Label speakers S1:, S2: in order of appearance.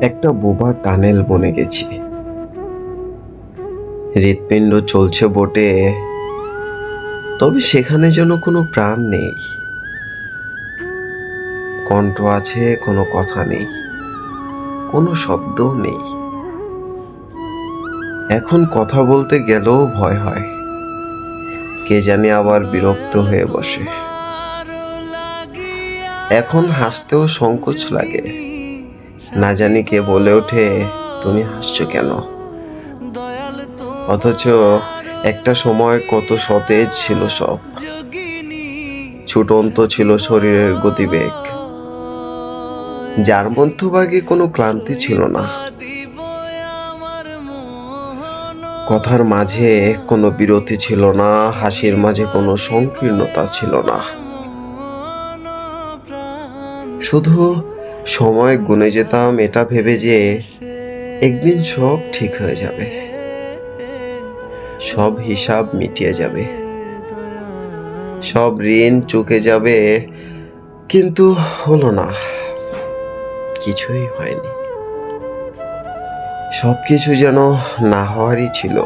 S1: একটা বোবা টানেল বনে গেছি। হৃৎপিণ্ড চলছে বটে, তবে সেখানে যেন কোনো প্রাণ নেই। কণ্ঠ আছে, কোনো কথা নেই, কোনো শব্দও নেই। এখন কথা বলতে গেলেও ভয় হয়, কে জানি আবার বিরক্ত হয়ে বসে। এখন হাসতেও সংকোচ লাগে, না জানি কে বলে ওঠে, তুমি হাসছো কেন? অথচ একটা সময় কত সতেজ ছিল সব, ছুটন্ত ছিল শরীরের গতিবেগ, যার মধ্যভাগে কোনো ক্লান্তি ছিল না। কথার মাঝে কোনো বিরতি ছিল না, হাসির মাঝে কোনো সংকীর্ণতা ছিল না। শুধু সময় গুনে যেতাম এটা ভেবে যে একদিন সব ঠিক হয়ে যাবে, সব হিসাব মিটিয়ে যাবে, সব ঋণ চুকে যাবে। কিন্তু হলো না, কিছুই হয়নি। সবকিছু যেন না হওয়ারই ছিল।